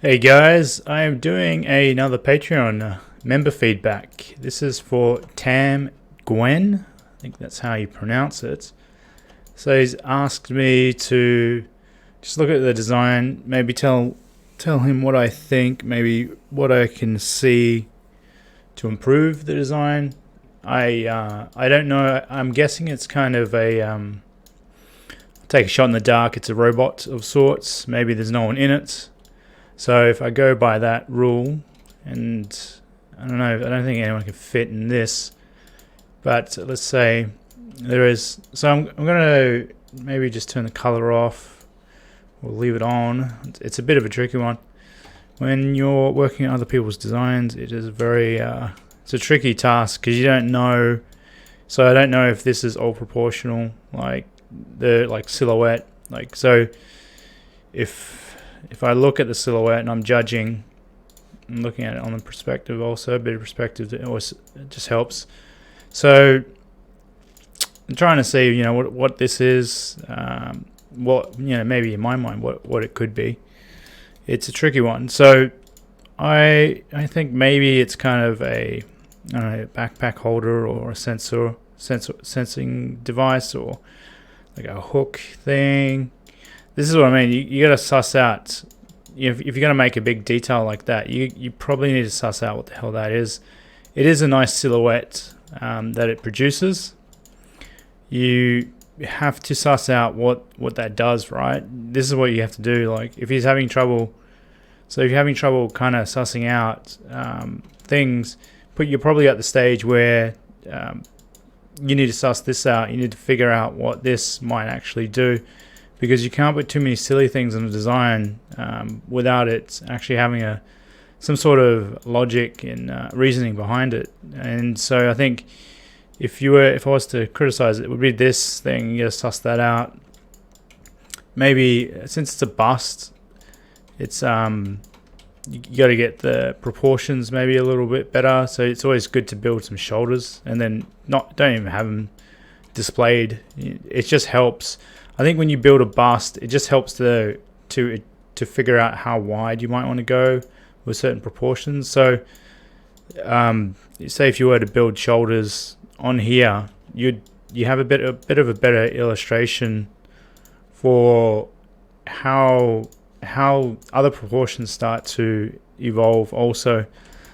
Hey guys, I am doing another Patreon member feedback. This is for Nguyen. I think that's how you pronounce it. So he's asked me to just look at the design, maybe tell him what I think, maybe what I can see to improve the design. I don't know. I'm guessing it's kind of a take a shot in the dark. It's a robot of sorts. Maybe there's no one in it. So if I go by that rule, and I don't know, I don't think anyone can fit in this, but let's say there is. So I'm going to maybe just turn the color off or leave it on. It's a bit of a tricky one. When you're working on other people's designs, it is it's a tricky task because you don't know. So I don't know if this is all proportional, like the silhouette. So if I look at the silhouette and I'm judging, I'm looking at it on the perspective also, a bit of perspective it just helps. So I'm trying to see, what this is, maybe in my mind what it could be. It's a tricky one. So I think maybe it's kind of a backpack holder or a sensing device or like a hook thing. This is what I mean. You got to suss out. If you're going to make a big detail like that, you probably need to suss out what the hell that is. It is a nice silhouette that it produces. You have to suss out what that does, right? This is what you have to do. Like if you're having trouble kind of sussing out things, but you're probably at the stage where you need to suss this out. You need to figure out what this might actually do. Because you can't put too many silly things in a design without it actually having some sort of logic and reasoning behind it. And so I think if I was to criticize it, it would be this thing. You gotta suss that out. Maybe since it's a bust, it's you got to get the proportions maybe a little bit better. So it's always good to build some shoulders and then don't even have them displayed. It just helps. I think when you build a bust, it just helps to figure out how wide you might want to go with certain proportions. So, say if you were to build shoulders on here, you have a bit of a better illustration for how other proportions start to evolve also.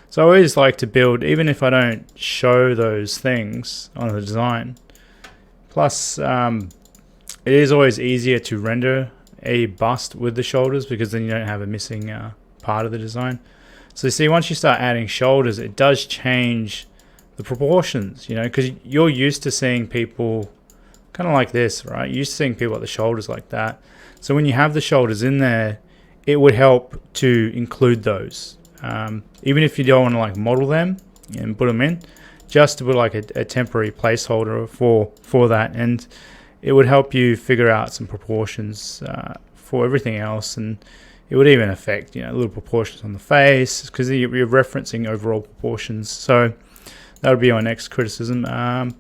So I always like to build, even if I don't show those things on the design. Plus, it is always easier to render a bust with the shoulders because then you don't have a missing part of the design. So you see, once you start adding shoulders, it does change the proportions, because you're used to seeing people kind of like this, right? You're used to seeing people at the shoulders like that. So when you have the shoulders in there, it would help to include those. Even if you don't want to model them and put them in, just to put a temporary placeholder for that. And it would help you figure out some proportions for everything else, and it would even affect little proportions on the face because you're referencing overall proportions. So that would be our next criticism. I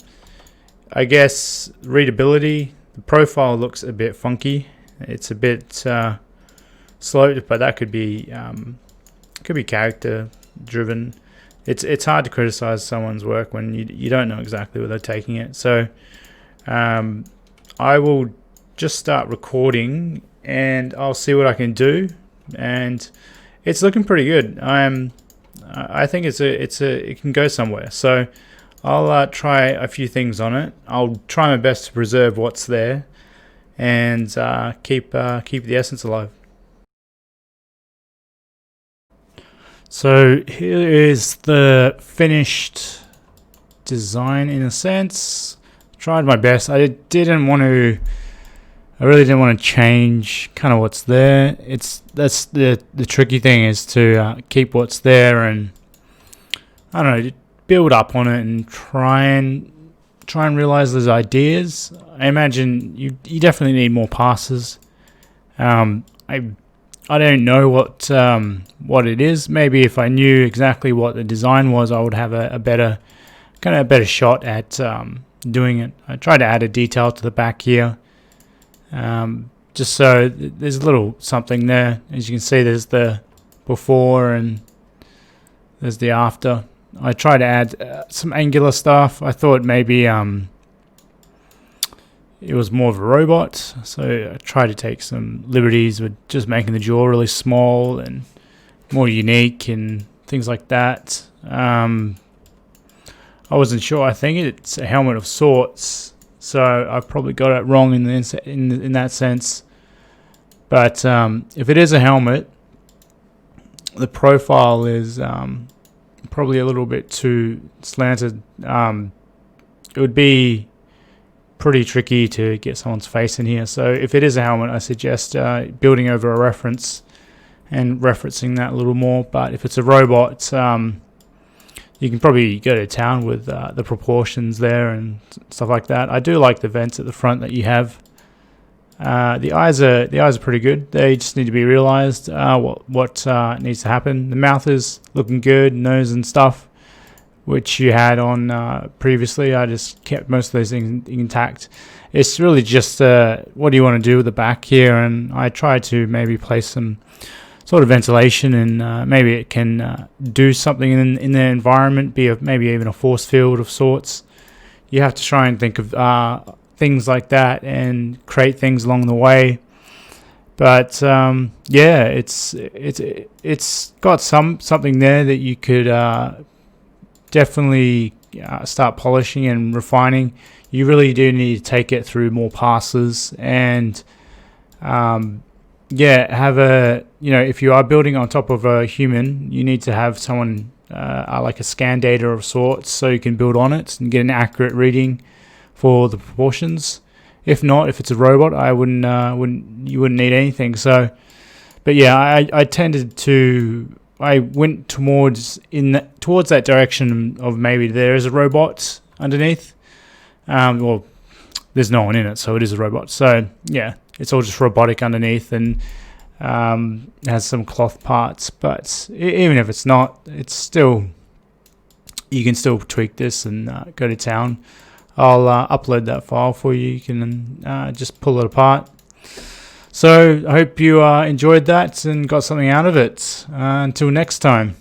guess readability. The profile looks a bit funky. It's a bit sloped, but that could be character driven. It's hard to criticize someone's work when you don't know exactly where they're taking it. So I will just start recording and I'll see what I can do, and it's looking pretty good. I think it can go somewhere. So I'll try a few things on it. I'll try my best to preserve what's there and keep the essence alive. So here is the finished design in a sense. Tried my best. I really didn't want to change kind of what's there. That's the tricky thing is to keep what's there and I don't know, build up on it and try and realize those ideas. I imagine you definitely need more passes. I don't know what it is. Maybe if I knew exactly what the design was, I would have a better shot at doing it. I tried to add a detail to the back here, just so there's a little something there. As you can see, there's the before, and there's the after. I tried to add some angular stuff. I thought maybe it was more of a robot, so I tried to take some liberties with just making the jaw really small and more unique and things like that. I wasn't sure. I think it's a helmet of sorts, so I probably got it wrong in that sense. But if it is a helmet, the profile is probably a little bit too slanted. It would be pretty tricky to get someone's face in here. So if it is a helmet, I suggest building over a reference and referencing that a little more. But if it's a robot, you can probably go to town with the proportions there and stuff like that. I do like the vents at the front that you have. The eyes are pretty good. They just need to be realized. What needs to happen. The mouth is looking good, nose and stuff, which you had on previously. I just kept most of those things intact. It's really just what do you want to do with the back here, and I tried to maybe place some sort of ventilation, and maybe it can do something in the environment, maybe even a force field of sorts. You have to try and think of things like that and create things along the way. But yeah, it's got something there that you could definitely start polishing and refining. You really do need to take it through more passes and have if you are building on top of a human, you need to have someone like a scan data of sorts, so you can build on it and get an accurate reading for the proportions. If not, if it's a robot, you wouldn't need anything. So, but yeah, I went towards that direction of maybe there is a robot underneath. Well, there's no one in it, so it is a robot. So yeah, it's all just robotic underneath, and has some cloth parts. But even if it's not, it's still, you can still tweak this and go to town. I'll upload that file for you. You can just pull it apart. So I hope you enjoyed that and got something out of it. Until next time.